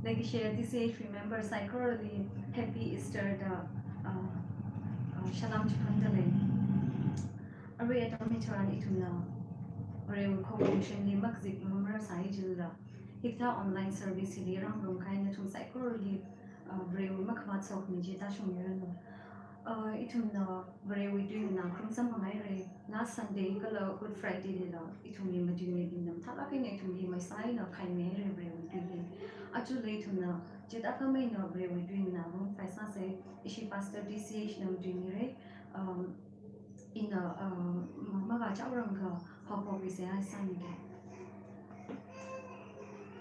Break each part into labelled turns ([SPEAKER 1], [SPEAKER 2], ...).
[SPEAKER 1] like share this age remember psychology happy Easter the shalom chikandale are atomi charan ituna rew convention ni magzik number sai jilda hikta online service hi rang rom kai na thum psychology rew makmat sok ni jeta shumirano ituna rew doing na khum sam hangai re last Sunday kala Good Friday le la ituni madune binam thala kai ne ituni mai sai na kai me re rew doing actually ituna jeta kamai na rew doing na rom faisa se ishi pastor DCH na doing re in a maga chauranga how we say I sang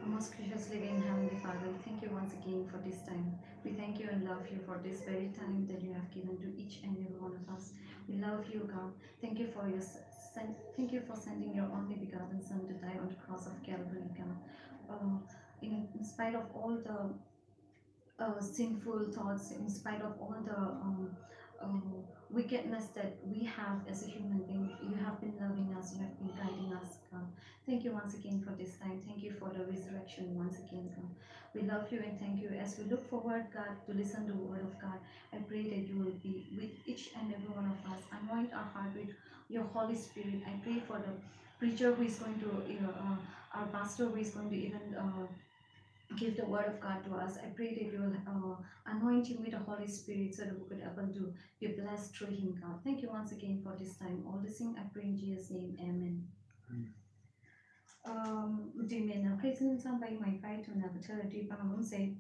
[SPEAKER 1] most gracious living Heavenly Father, we thank you once again for this time. We thank you and love you for this very time that you have given to each and every one of us. We love you, God. Thank you for thank you for sending your only begotten Son to die on the cross of Calvary, God. In spite of all the sinful thoughts, in spite of all the wickedness that we have as a human being, you have been loving us, you have been guiding us, God. Thank you once again for this time. Thank you for the resurrection once again, God. We love you and thank you. As we look forward, God, to listen to the word of God, I pray that you will be with each and every one of us. Anoint our heart with your Holy Spirit. I pray for the preacher who is going to, our pastor who is going to even give the word of God to us. I pray that you will anoint him with the Holy Spirit so that we could able to be blessed through him, God. Thank you once again for this time. All this thing I pray in Jesus' name. Amen. Dimena present some by my fight to Navatari Pamon say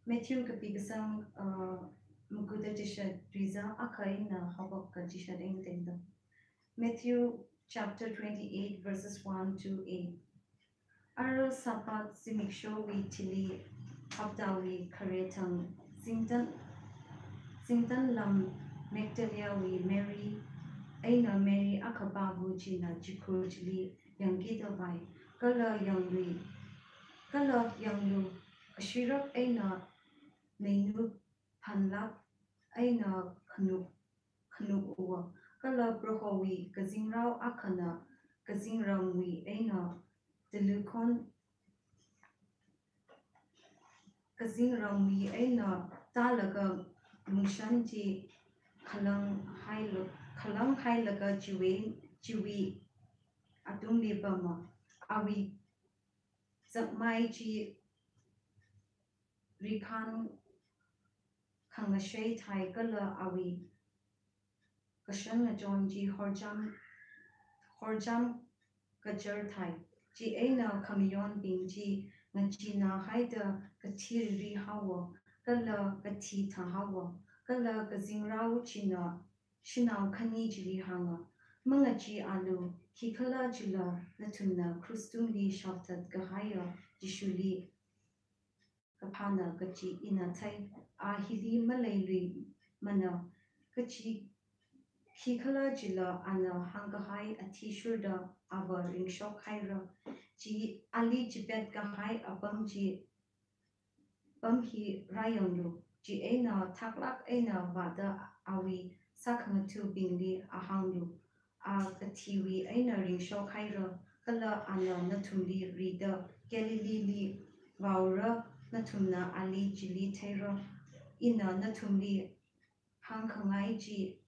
[SPEAKER 1] Matthew Kapigasang Muguda Disha Riza Akaina Habaka Disha Ding. Matthew chapter 28 verses 1 to 8. Aro sapat simiksho wi tili habdawi karetang singtan lam Magdalia wi Mary aina Mary akabagu jina jikurjli yang gidawai kala yang lu ashirak aina meinu panlak aina kanu uwa kala brohowi kazingrau akana kazingramwi aina Delukon Kazingramwi aina talaga mushanti kalang hailaga jiwi adumli bama awi zakmai ji rikan kangashay thai kala awi kashan jonji horjam kajar thai ji aina kamiyon bingji ngachina haida kathiri hawa kala kathi tha hawa kala kazingrau china shinau khani jili hanga mangachi alu kikala jila natuna krustumli shaftat gahaya jishuli kapana kachi inatai ahili malaili mana kachi kikala jila ana hangahai atishurda ava ringshok haira ji ali jibet gahai abamji bamhi rayonlu ji aina taklak aina wada awi sakmatu bingli ahanglu a katiwi aina ringshok haira kala ana natumli rida galilili waura natumna ali jili thaira ina natumli hangkangai ji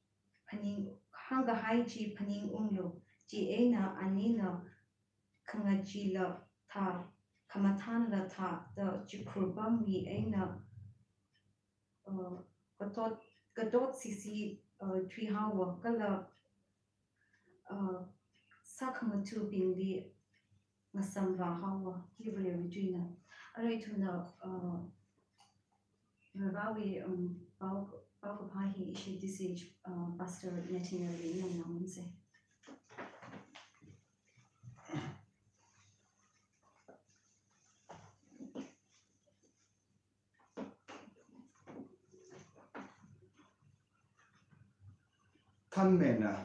[SPEAKER 1] paning hangahai ji paning umlu ji aina anina kangajila tha kamathan la tha the jikurbam wi aina katot sisi trihawa kala sakhamatu bingli masamva hawa hibre vijina araituna rawi pau pahi ishi disage pastor natinari namunse
[SPEAKER 2] Tanmena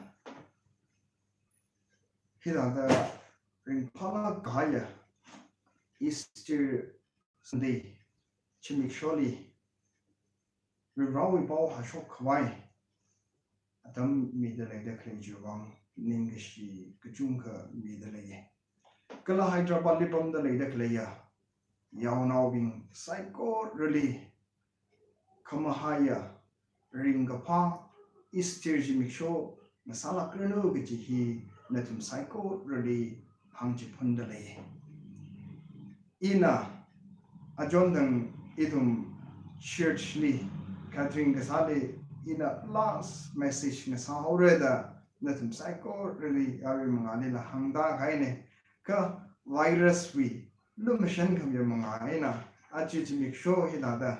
[SPEAKER 2] Hirada Ringpala Gaya Easter Sunday Chimicholi Rawi Bao Hashok Hawaii Adam Midale de Klejuang Ningishi Kajunka Midale Kala Hyderabad Libam the Leda Kleya yau now being psycho really kamahaya ring gapa istirji miksho masala kreno gichi hi natum psycho really hangji pundale ina ajondang idum churchly Catherine Gasale in a last message na sa horeda natum psycho really ari mga nila hangda kaine ka virus we lumishan kam yung mga ina achi make sure hinada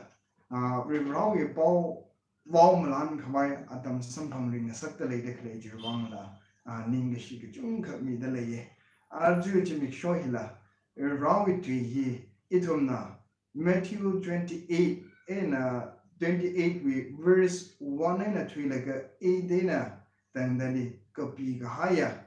[SPEAKER 2] rivrao ye pau wao malan khamai atam sampang ring sakta le de kle ju wang la ning shi ke chung kha mi de le ye arju chi make sure hila rivrao we twi hi itum na Matthew 28 in 28 we verse 1 and 3 like a dana then the copy haya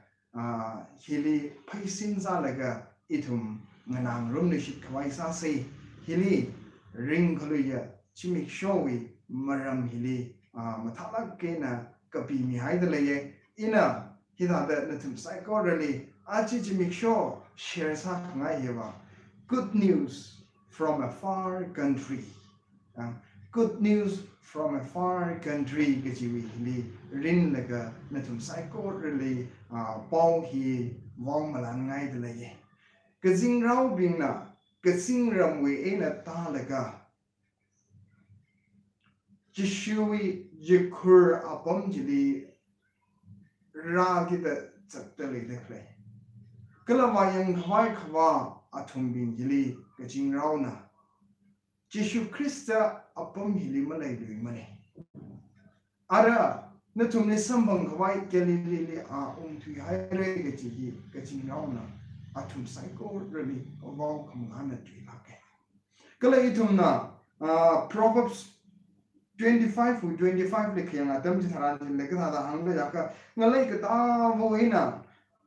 [SPEAKER 2] hili paisin za like itum nganang rum ni shit kwai sa say hili ring khluya chimik showi maram hili mathala ke na copy mi hai de le ina hida da natum psycho really achi chimik show share sa ngai yewa good news from a far country good news from a far country gajiwi hili rin laga natum psycho really pau hi wong malan ngai de le gazing rau bing na gazing ram we ena ta laga jishui jikur apam jili ra ki da chakta le de kle kala wayang khwai khwa athum bing jili gazing rau na Jishu Krista apam hili malay lui mane. Ara natum ne sambang khawai Galilee tui haire gaji gaji nauna atum psycho really wow kamhana tui lake. Kala itum na Proverbs 25 hu 25 le khena tam ji thara le ka da hang le yaka ngalai ka ta voina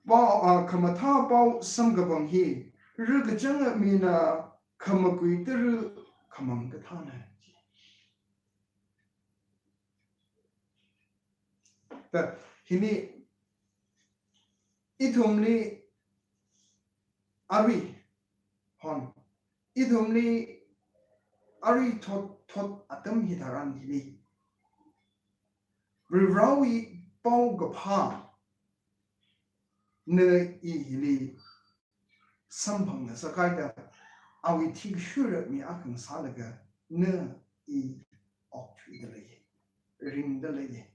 [SPEAKER 2] ba khamatha pau samgabang hi ru ga jang mi na khamakui ter kamang kathana ta hini ithumli ari hon ithumli ari thot atam hi dharan hini rirawi pau gapha ne I hili sambang na sakai da awi thik sure mi akang salaga ne I oktri de le ring de le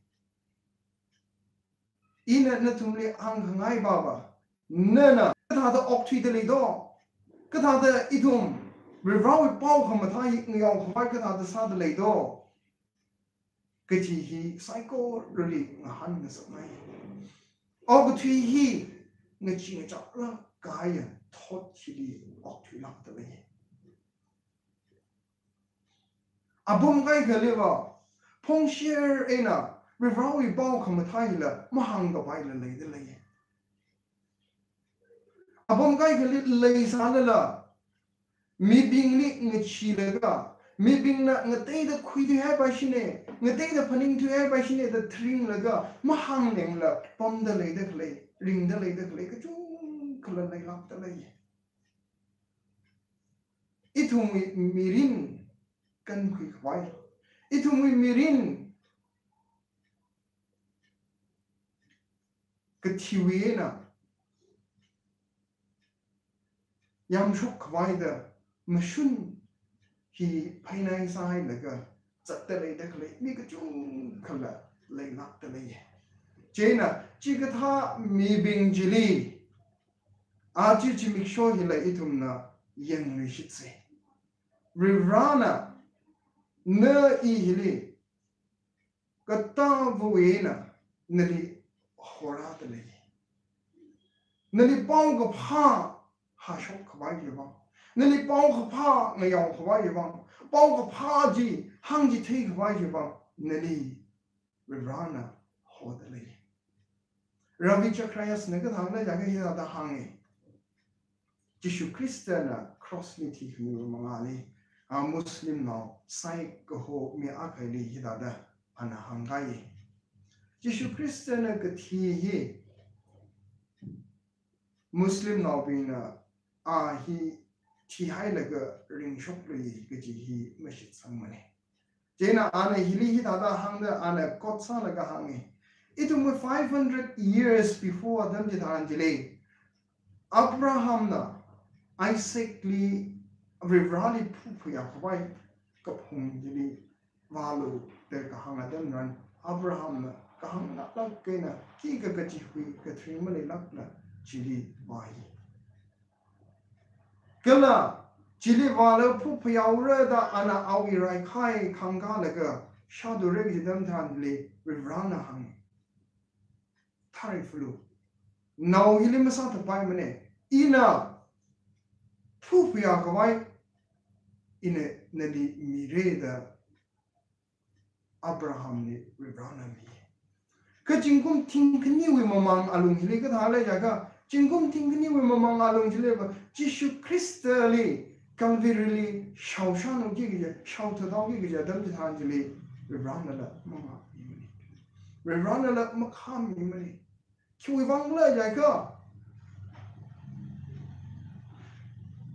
[SPEAKER 2] ina na tumle ang ngai baba na ka da oktri de le do ka da idum rirawi pau kham thai ngau khwai ka da sa de le do ka chi hi psycho really han na samai og thui hi nga chi nga cha la kaya thot chi li ok thui lak ta le abum gai ga le ba phong share ena rirawi pau kham thai la ma hang ga bai la le de le abum gai ga le sa la mi bing ni nga chi le ga mi bing na nga te da khui de hai ba shi ne nga te da phaning thu hai ba shi ne da thring la ga ma hang neng la pom da le de le ring da le de le ka chu khala le lak ta le ithum mirin kan khui khwai ithum mirin ka thiwe na yam shuk khwai da mashun hi painai sai la ga chat ta le de le mi ka chu khala le lak ta le Jena, Chigatha mi bing jili. Aji chimik show hila itumna yang rishitse. Rivrana na ihili. Kata vuena nali horatale. Nali pong ka pa ha shok kawai yabang. Nali pong ka pa ngayong kawai yabang. Pong ka pa ji hang ji te kawai yabang. Nali Rivrana hodale. Ravi Chakrayas naga thangla jaga hi da hangi Jishu Kristana cross ni thi mi mangali Muslim now sai ko ho mi akaili hi da ana hangai Jishu Kristana ka thi hi Muslim now bina hi thi hai là cái ring shop rồi cái gì hi mà shit sang mà này chế na anh hili hi thada hang da anh cốt sa là cái hang này it was 500 years before Adam ji tharan jile Abraham na Isaac li rivrali phu ya khwai kap hum jili walu te ka hang Adam ran Abraham na ka hang na la ke na ki ka chi hui ka thri ma le lak na jili wai kala jili walu phu ya ura da ana au i rai khai khanga la ga shadu re ji dam than li rivrana hang thari flu now hili masa ta pai mane ina phu ya kawai ine nali mire da Abraham ni ribrana mi ka jingkum ting kni wi mamang alung hili ka thale ja ka jingkum ting kni wi mamang alung jile ba Jishu Christ li Calvary li shaushan no gi ge shau ta dau gi ge dam ji than jile ribrana la mama mi ribrana la makham mi mani chui vang le ja ka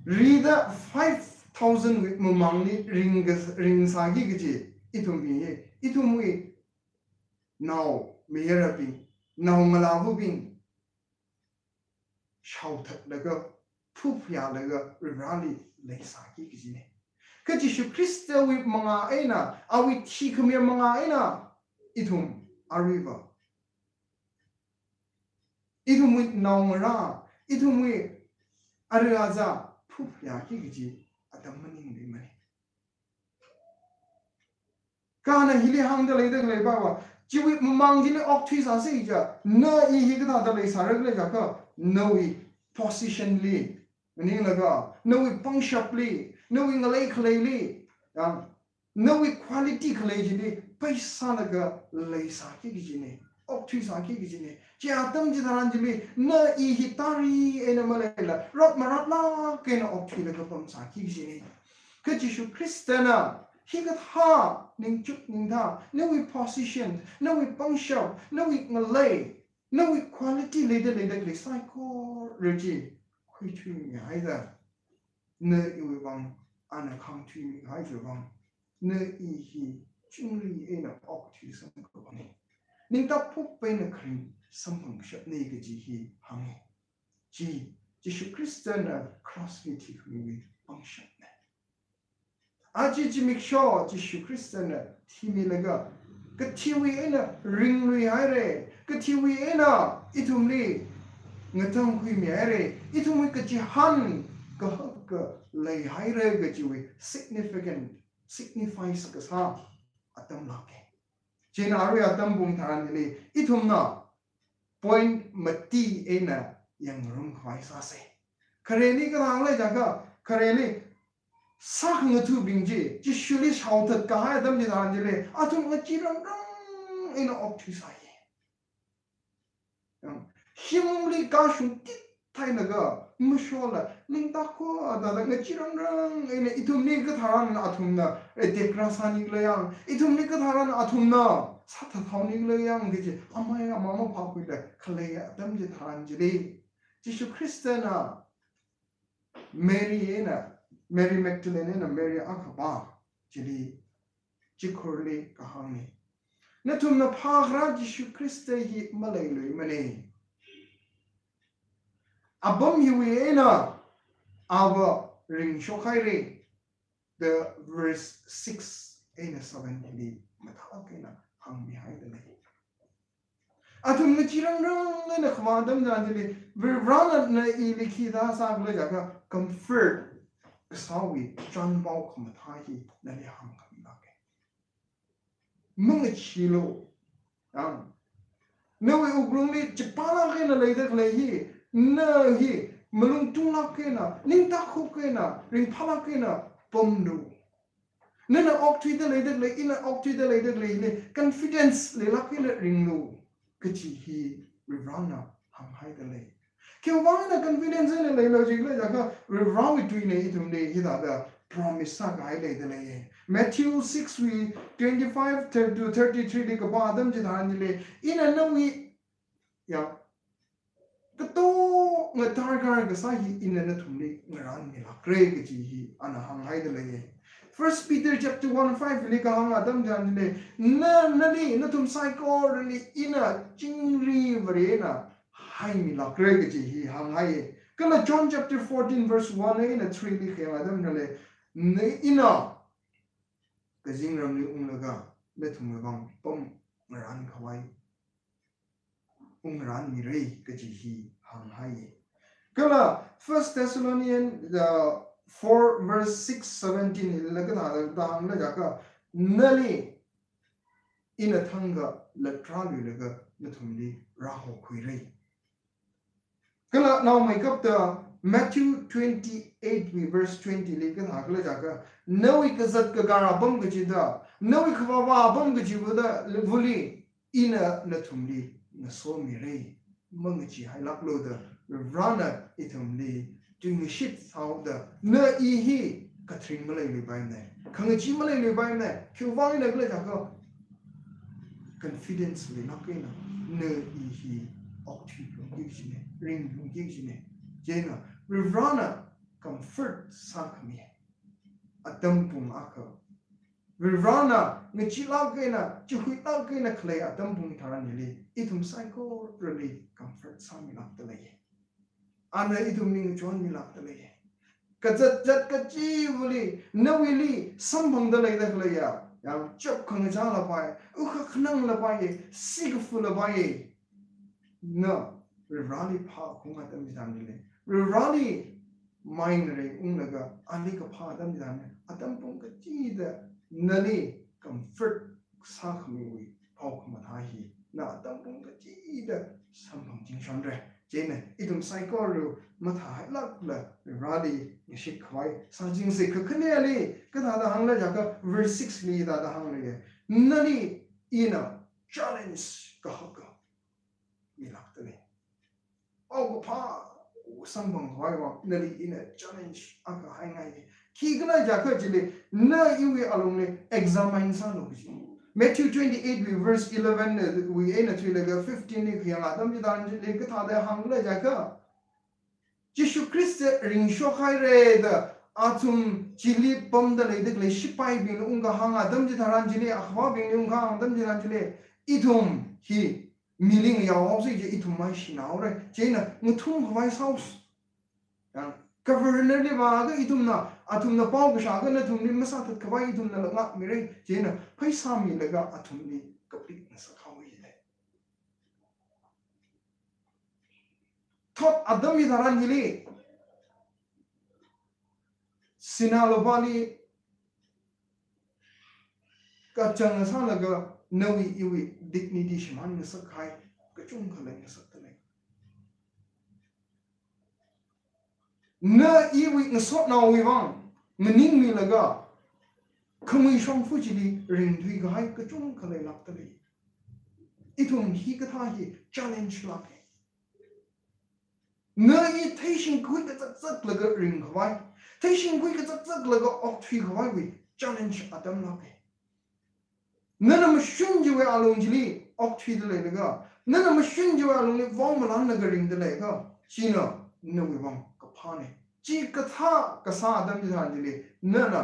[SPEAKER 2] Rida 5,000 with Mamangli ring sagi giji itumui now mera bing now malavu bing shouted laga pupya laga rali lay sagi giji ne Kajishu Christa with manga ena awi tikamir manga ena itum arriva itum with now ra itum with ariaza ya ki giji adam maning le mani kana hili hang da le ba wa jiwi mang ji le ok thui sa se ja na I hi ga da le sa ra le ja ka no I positionally ni la ga no I punctually no I ngalai khlei ya no I quality khlei ji ni paisa la ga le sa ki giji ne ok thui sa ki giji ne Adam ji tharan jili na I hitari ena malela rot marat la kena opthi la kapam sa ki jini ka Jishu Christana higat ha ning chuk ning tha no we position no we punctual no we ngalay no we quality later le psycho reji khui chui mi haida na I we bang ana khang chui mi hai jo bang na I hi chungri ena opthi sang ko bang ning ta phuk pe na khring Samhung shot nega ji hi hangi. Ji, Jishu Christian cross me tik me function. Aji ji make sure Jishu Christian timi laga. Katiwi ena ring lui haire. Katiwi ena itumli. Ngatang kui mi haire. Itumwi kaji han. Ka lay haire gajiwi significant. Signifies kasa. Atam lake. Jena ari atam bung taran nili. Itumna. Point mati ena yang rum khwai sa se khareli ka rang le jaga khareli sak ngatu bingji jishuli shautat ka ha dam ni dan jile atum ngachi rang rang ena opthi sa ye himli ka shu tit thai na ga mushola ning ta ko da da ngachi rang rang ena itum ni ka tharan atum na dekrasani glayang itum ni ka tharan atum na 사타 타오닝 양 되지 아마야 마마 바꾸이다 클레야 담지 타란지리 지수 크리스티나 메리에나 메리 맥딜레나 메리 아카바 지리 지코르리 가하니 나툼나 파그라 지수 크리스티히 말레이르이 마네 아범 히위에나 아바 ring shokairi the verse 6 ena 7 ini mathakena hang behind the lake. Atum na chirang rang na khwadam janjili virana na iliki da sa gule jaga comfort sawi chan bau khamathai na li hang kham la ke mung chilo ang no we ugrung li chipala ke na leida khle hi na hi malung tung la ke na ning ta khu ke na ring phala ke na pomdu Nana octui the later lay in an octui the later lay confidence lay lucky ring no kachi he rivrana hang high the lay. Kiwana confidence in a lay logic like rivra between it hida the promise sag high lay the lay. Matthew 6 we 25 to 33 like about them jitanile in a no we yeah. The ngatargar ga sa hi in na thumni ngaran ni la kre ga ji hi ana hang hai de le First Peter chapter 1:5 li ka hang adam jan le na ni na thum sai ko ri ina chingri vrena hai mi la kre ga ji hi hang hai kala John chapter 14 verse 1 in a 3 li ka adam le ina ka jing ram ni laga le thum bang pom ngaran khawai ran mi rei ka ji hi hang hai kala First Thessalonians 4 verse 6 17 laga da hang la jaka nali in a thanga la tralu laga na thumli raho khui rei kala now make up the Matthew 28 verse 20 laga ha la jaka nawi ka zat ka gara bam ga ji da nawi ka ba bam ga ji da vuli ina na thumli na so mi rei mang chi hai lak lo da rana itum li doing shit how the na I hi katring malai li bai ne khang chi malai li bai ne kyu wang ne gle ja ko confidence li nak ina na I hi ok chi ko gi chi ne ring gi chi ne je na rana comfort sa khmi atam pum akha Virana, Nichila Gena, Chuhita Gena Clay, a dumping taranili, itum psycho really comfort some milak the lay. Anna itum ning John milak the lay. Kazat Kachi Wuli, no willy, some bong the lay the laya, Yam chop Kongajala by, Ukaknang la by, Sigful la by. No, Rivali Park, whom at them danile. Rivali minere unlaga, Alika Padam dan, a dumpung Kachi the. Nani comfort sakmi pau kamathi na tampung ka chi da sampang jing shan re jene itum psycho matha lak la radi shik khwai sa jing se khane ali ka da hang la jaka verse 6 li da hang le nani ina challenge ka haka mi lak te au pa sampang khwai wa nani ina challenge aka hai ngai Kigana jaka jile na iwe alone examine sa no ji Matthew 28 verse 11 we aina trilaga 15 ni khiyanga dam ji dan jile ka thada hangla jaka Jishu Christ ring sho khai re da atum chili pom da le de le shipai bin unga hanga dam ji tharan jile akhwa bin unga dam ji dan jile itum hi miling ya ho se je itum mai shinaw re jena muthum hwai saus yang governor le ba ga itum na atum na pau ga sha ga na thum ni masa that khawai itum na la mi re jena paisa mi la ga atum ni kapik na sa khawai le thot adam mi daran hili sinalobali ka chang sa la ga nawi iwi dignity shman na sa khai ka chung khalai na sa tale na iwi na so na wi wang ning mi laga khami shong fu chi li ring thui ga hai ka chung khalai lak tale itum hi ka tha hi challenge lak na I thaisin kui ka zat laga ring khwai thaisin kui ka zat laga ok thui khwai wi challenge adam lak nana machine je we along jili ok thui de laga nana machine je we along le wang malan laga ring de laga china no we wang ka phane chi ka tha ka sa adam ji than jili nana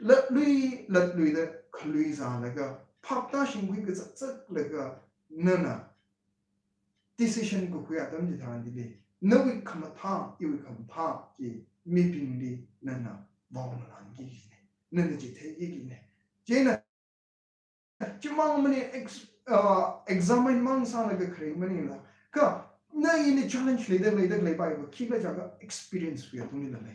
[SPEAKER 2] lat lui de khlui za laga phap ta shin kui ka zat laga nana decision ko kui adam ji than jili no we come tha you come tha ji mi ping li nana wang malan gi nana ji the gi ne jena Chimang mani examine mang sa laga kring mani la ka na ini challenge le bai ba ki la jaga experience wi atuni la le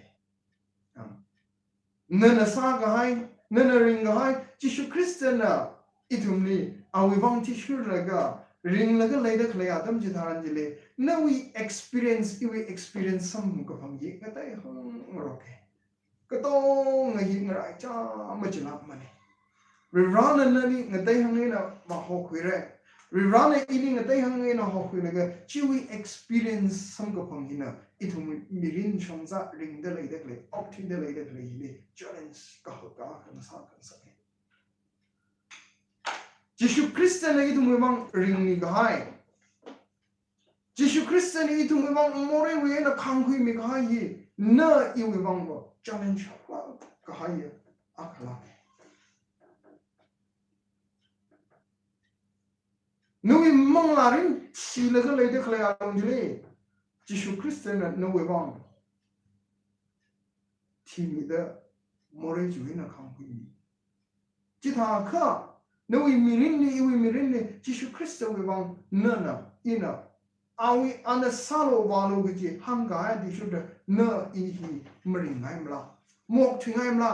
[SPEAKER 2] na na sa ga hai na na ring ga hai Jishu Christian na itumni awi wang ti shur laga ring laga le da khle adam ji tharan ji le na we experience some ka phang ye ka tai hong roke ka to ngai ngai cha ma chi lak mani Rirana nani ngatay hangin na mahokwire. Rirana ini ngatay hangin na hokwire ga chiwi experience some kapangina itu mirin shongza ring de lay dekle opti de lay dekle hili challenge kahaka kan sa kan sa. Jishu Christian lagi tu memang ring ni gahai. Jishu Christ ni itu memang more we na kanghui mi kahai na i we bang bo challenge la kahai akala nui mang larin si la ka le de khala along jile Jesus Christ na no we bang thi mi da more ju na kanghui ji tha kha no we mirin ni Jesus Christ we bang na ina awi anda salo walu gji hanga di shuda na i hi mring ngai mla mok thing ngai mla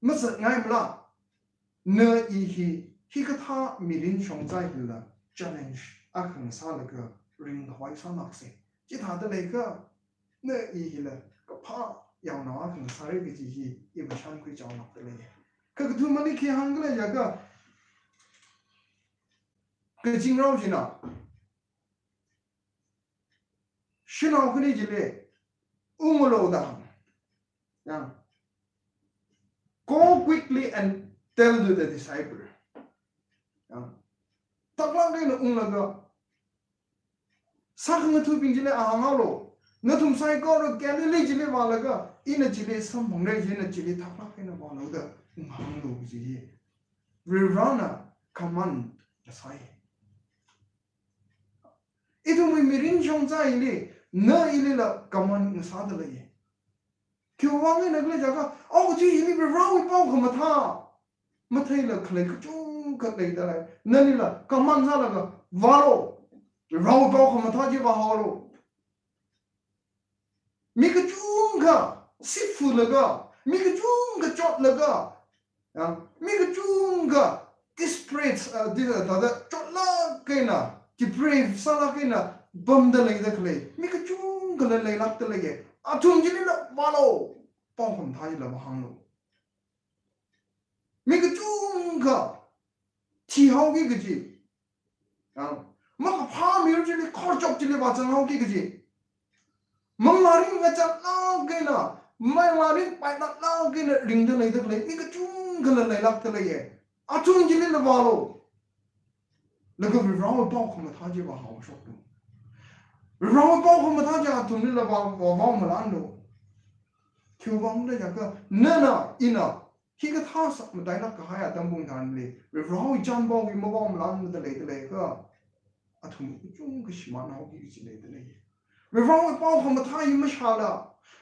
[SPEAKER 2] masat ngai mla na i hi ka tha mirin shong zai la challenge akhang sala ka ring hwai sa nak se ji tha da le ka na i hi la ka pha yaw na akhang sare gji hi i ba shan kui jaw nak le ka tu mani ki hang le ya ka个金肉去呢，是那个你这里，乌罗的，啊 ，go quickly and tell to the disciple， 啊，他讲的那个，啥个图片这里啊好咯，那从赛高了，干的你这里完了个，伊那这里什么来着？那这里他讲的那完了的，好咯这些 ，Rirana command 的赛。itu mirin chong za ile na ile la kaman sa da le kyo wang ne nagle jaga oh ji ile be rawi pao khama tha ma thai la khle chung ka le da la na ni la kaman sa la ga walo rawi pao khama tha ji ba ha lo mi ka chung ka sifu la ga mi ka chung ka chot la ga ya mi ka chung ka dispraise da chot la ke na कि brave साला के ना बम द लगे देख ले मैं कि चूं गले ले लगते लगे अथुम जिले ना वालो पांव हम थाई ला बहांग लो मैं कि चूं का तीहाव की गजी मग फा मेरे जिले खर्चों जिले बाजंगाव की गजी मंगलारी में चल ना के ना मंगलारी पाई ना के ना रिंग द लगे देख ले मैं कि चूं गले ले लगते लगे अथुम जिले ना वालो लगा विराम पाव खम था जे बा हाउ शॉक विराम पाव खम था जे तुम ने लबा वा मलान लो क्यों वांग ले जाका ना इना ही का था सब दाइना का हाया तम बुंग थान ले विराम जान बाव वी मवा मलान में ले का अथुम जुंग के शिमा नाउ की ले विराम पाव खम था ये मशाला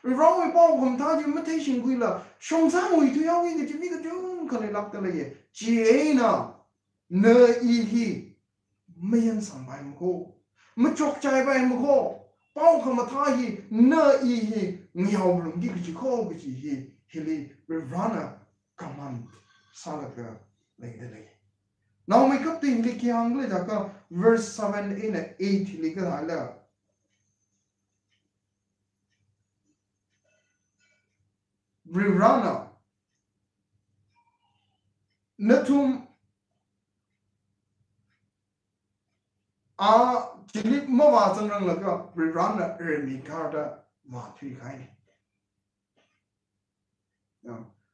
[SPEAKER 2] विराम पाव खम था जे मथे शिंगुइला शोंसा मुई तो यावी के जिमी के जुंग खले लगते ले जेना न ई हीไม่ยันสั่งไปมั้งก็ไม่จกใจไปมั้งก็เป้าคำมาท่าฮีเนื้ออีฮีเงียวลงที่กจิโคกจิฮีฮิลีเรวานะกำมันสาระก็เลยได้เลยน้องไม่กับติงลิขิฮังเลยจากก็ verse 7 in 8ลิขิตหายแล้วเรวานะนัทุมजिले मवा चंगरंग लगा रिरान रेमी कार्डा माथुई खाई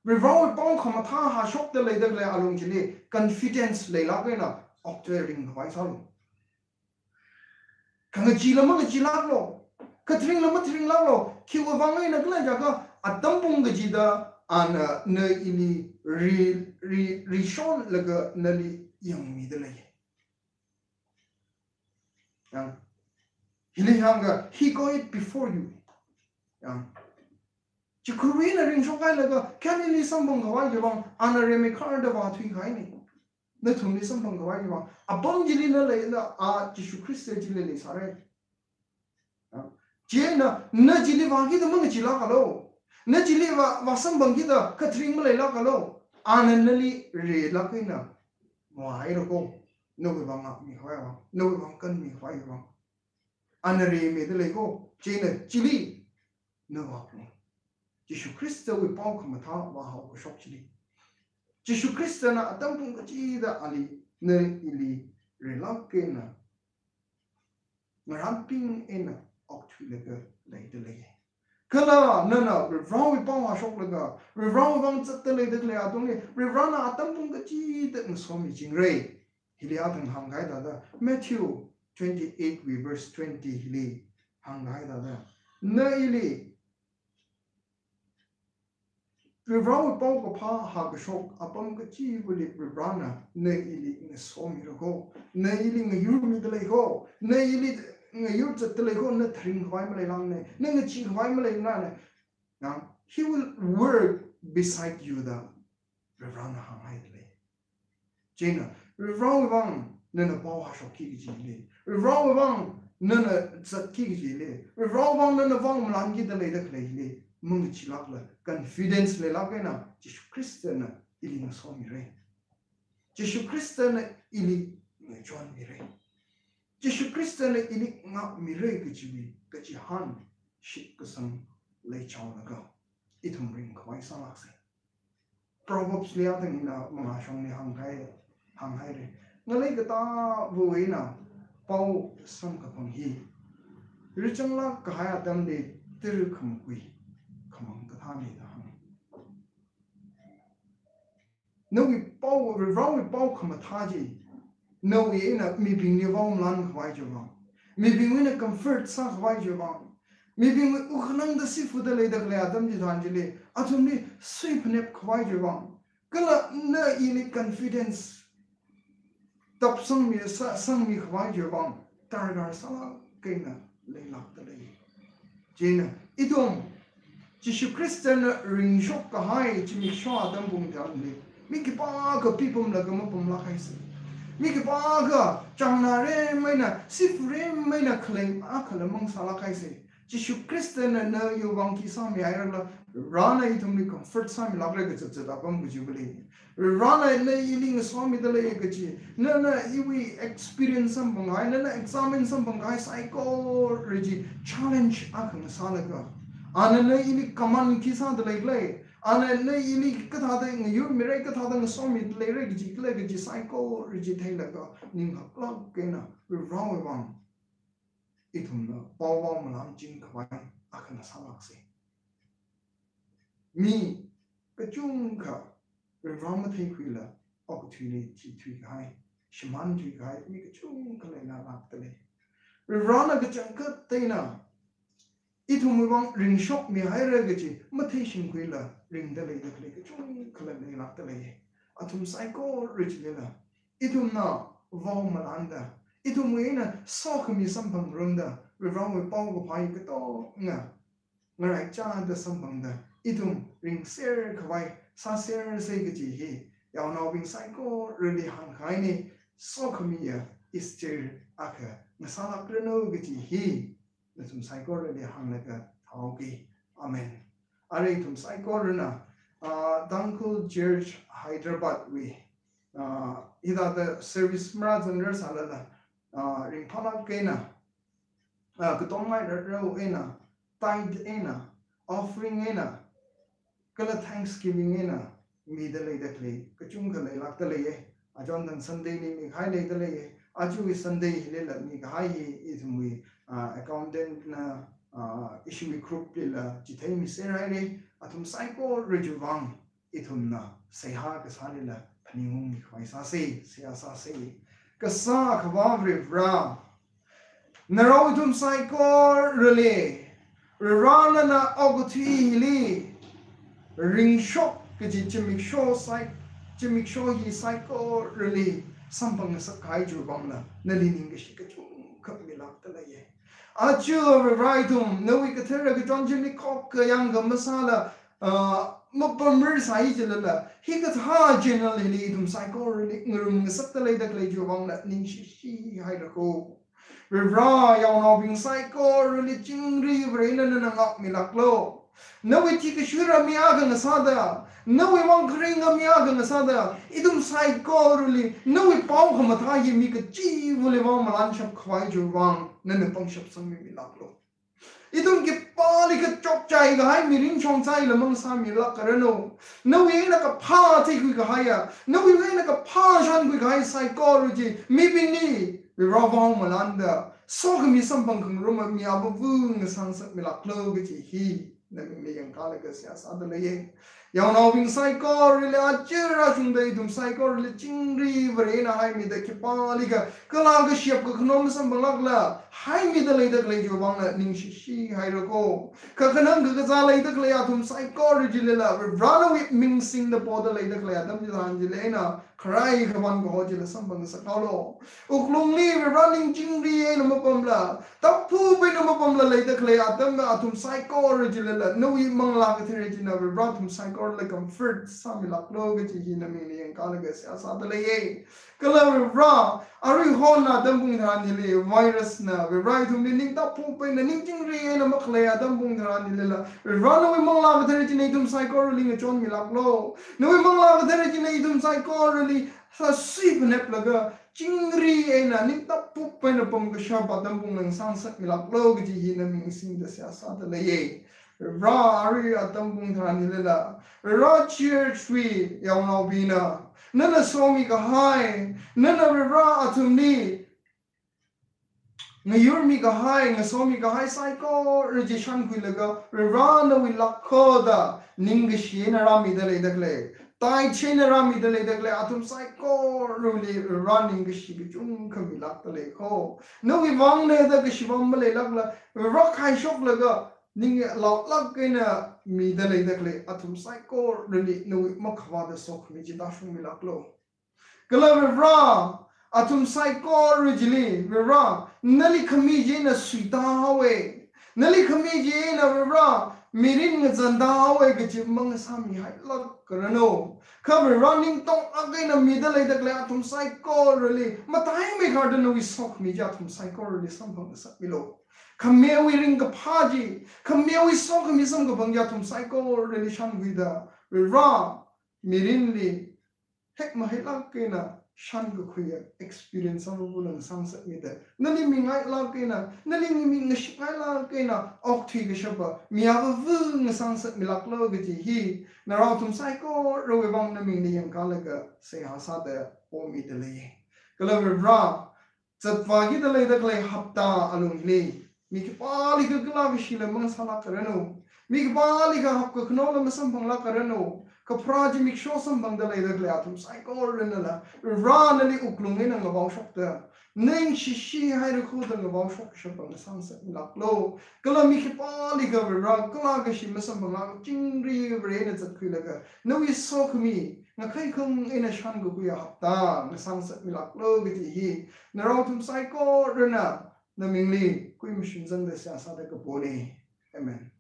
[SPEAKER 2] रिवाउ पाउ खमा था हा शॉक द ले दगले आलुंग जिले कॉन्फिडेंस ले लागे ना ऑक्टेरिंग हवाई सालो खंग जिला मंग जिला लो कथरिंग लम थरिंग ला लो किव वांगे नगले जागा अतम पुंग जिदा आन न इली रिशोन लगा नली यंग मी द ले he go it before you. Chỉ Korean là riêng số cái là cái cái này xong bằng cái gì bằng anh là mình khai được vào thủy cái này, nó thùng đi xong bằng cái gì bằng à bằng gì nó lấy là Jesus Christ chỉ lấy sao đấy, chỉ nó chỉ lấy vào cái đó mình chỉ là cái đó, nó chỉ lấy vào xong bằng cái đó cái thuyền mình lấy là cái đó, anh nó lấy rẻ là cái nào, ngoài rồi cô, nó bị bằng mình khoai bằng, nó bị bằng cân mình khoai bằng anh rể mấy đứa lấy cô chỉ là chỉ li nó vào Jesus Christ với bao khăm thà và họ shop chỉ li Jesus Christ na tâm pung cái gì đó ali nơi ili relake na ngaramping en ốc thủy lấy đứa lấy cái là nên là rau với bao họ shop lấy cái rau bằng chất lấy đứa lấy à tung này rau na tâm pung cái gì đó nó số mình chính rồi thì lấy à thằng hàng cái đó Matthew 28 we verse 20 li hangai da da na ili Rivrau pau ko pha ha ko shok apam ka chi buli rivrana na ili nga somi ro ko na ili nga yurmi de le ko na ili nga yur chat le ko na thring khwai ma le lang ne na nga chi khwai ma le na ne now he will work beside you da rivrana hangai le jena rivrau wang na na pau ha shok ki ji le rivrau wang na na chat ki ji le rivrau wang na na wang lang ki de le de le mung chi lak la confidence le lak na Jesu Christ na ili na so mi re Jesu Christ na ili na John mi re Jesu Christ na ili nga mi re ke chi han shik ka sang le chao na ga itum ring khwai sa lak se Proverbs le atang na mga shong ni hang hai re ngalai ka ta wo na pau sam ka pang hi richang la ka ha atam de tir kham kui no we bao we wrong we bao kham thaji no we ina mi bing ni wong lan khwai jo wang mi bing we na comfort sa khwai jo wang mi bing we u khnang da si fu da le da le adam ji than ji le athum ni sui phne khwai jo wang kala na ini confidence tap sang mi khwai jo wang tar gar sala kaina le lak da le jena idom Jesu Christ na ring shok ka hai chi mi shwa dam bung dam le mi ki pa ka people la ka ma pum la khai se mi ki pa ka chang na re mai na si re mai na khleng a khala mang sa la khai se Jesu Christ na yo wang ki sa mi ai la rana I thum ni comfort sa mi lag le ka chat chat apam bu ji bli rana na iling sa mi da le ka chi na we experience some bang ai na examine some bang ai psychology challenge a khang sa la ka Ana ini kaman kisah tu lagi, ana ini kata ada you mereka kata ada suami lagi lagi psycho lagi thay laga, ni ngakak kena rawi wang, itu na bawang malam jin kawai akan salak se. Mi kecung ka ramat thay kuila opportunity tui kai, shaman tui kai, mi kecung ka lena lak tele. Rana kecung ka tena. Itu mewang ring shop mi hai ra gaji mathe shin kuila ring da le da le ka chung khala le lak da le atum psycho rich le la itu na vaw malanda itu muina so khami sambang rungda we wrong we pau ko phai ka to nga rai cha da sambang da itu ring ser khwai sa ser se gaji hi yaw na wing psycho really hang khai ni so khami ya is ter aka masala kreno gaji hi Tum psycho really hang like a okay. Amen. Are tum psycho na Dankul Church Hyderabad we ida the service marathon salala ring phala kena kutomai ro ena tithe ena offering ena kala thanksgiving ena mi de le de le kachung le lak de le ajon dan Sunday ni mi khai le de le aju Sunday le la mi khai is we accountant na issue group la jithai mi serai le atum psycho rejuwang ithum na seha ka sale la phaningum mi khwai sa se ka sa khwa vra naro ithum psycho rele rana na oguthi li ring shop ka ji chimik show hi psycho rele sampang sa khai ju bang la nalining ka shi ka chung khap mi lak ta la ye Achu raitum no we katera ka jonjini kok yang ga masala mapamir sai jilala he got ha generally lidum psycho really ngrum satale dak le jowang la ning shi hai da ko ra yaw no bing psycho really chingri brain na ngak milaklo no we tik shura mi aga na sada no we wang kring mi aga na sada idum psycho really no we pau khama tha ye mi ka chi vole wang malan shap khwai jowang Nana pang shop sang mi laklo. Itong ki pali ka chok chai ga hai mirin chong chai lamang sa mi lak karano. No we na ka pa te kui ka haya. No we na ka pa shan kui ka hai psychology. Mi bini we rawang malanda. So ka mi sampang kang ruma mi abu vung na sang sak mi laklo ga ji hi. na mi le yang kala ka sia sa da le ye yang no wing sai ko rile a chira chung dei dum sai ko rile chingri vre na hai mi da ki pali ka kala ga shiap ka khnom sam balak la hai mi da le da le jo bang na ning shi hai ro ko ka khanam ga za le da le ya dum sai ko ri jile la run with ming sing the pod le da le adam ji han jile na khrai khawan ko jile sam bang sa ka lo uklung ni running chingri e na ma pam la ta pu be na ma pam la le da le adam ga atum sai ko ri jile la no wi mang la ka thre ji na run tum sai or like comfort sami laklo ga ji na mi ni ka la ga sa sa da le ye kala ra ari hon na dam bung than ni le virus na we right hum ni ning ta pu pe na ning jing ri na mak le dam bung than ni le la run away mang la ga thre ji nei dum sai ko ri nga chon mi laklo no we mang la ga thre ji nei dum sai ko ri sa si pnep la ga jing ri e na ning ta pu pe na pom ga sha ba dam bung nang sang sak mi laklo ga ji na mi sing da sa sa da le ye ra ari atam bung than ni le la ra cheer tree yang no bina nana somi ka hai nana ra atum ni ngayur mi ka hai nga somi ka hai sai ko registration ku laga ra na wi lakho da ning shi na ra mi da le dak le tai che na ra mi da le dak le atum sai ko ru le running shi bi chung ka mi lak ta le ko no wi wang le da shi wang ma le lak la ra khai shok laga ning law lak ke na mi da le dak le atum sai ko really no ma khwa da sok mi ji da shung mi lak lo kala ra atum sai ko really ra nali khami je na suita hawe nali khami je na ra mirin ng zanda hawe ke ji mang sa mi hai lak karano cover running tong again na mi da le dak le atum sai ko really matai me khar da no wi sok mi ja atum sai ko really sam bang sa mi lo Kamewi ring ka paji, kamewi so kami sam ka bangya tum psycho relation with the ra mirinli hek mahila kena shan ka kuya experience ang bulang samsat mi de nali mingai la kena nali mi ngashikai la kena okthi ka shaba miya vu ng samsat milaklo ka ji hi na ra tum psycho ro bang na ming ni yang kalaga se hasa de o mi de le kala ra zatwa gi de le de le hapta alung le Miki pali ka gila bishila mang sala karano. Miki pali ka hap ka knola masam bang la karano. Ka praji mik sho sam bang dalay dagle atum sai ko renala. Ra nali uklungin ang abaw shok da. Neng shishi hai ru khud ang abaw shok shok bang sang sa milaklo. Kala miki pali ka ra kala ka shi masam bang la chingri re na zat kuilaga. No is so kami. Nga kai kung ina shan go kuya hapta na sang sa milaklo giti hi. Na ra atum sai ko rena. Na mingli, kui mishin zang da siya sa da ka poli. Amen.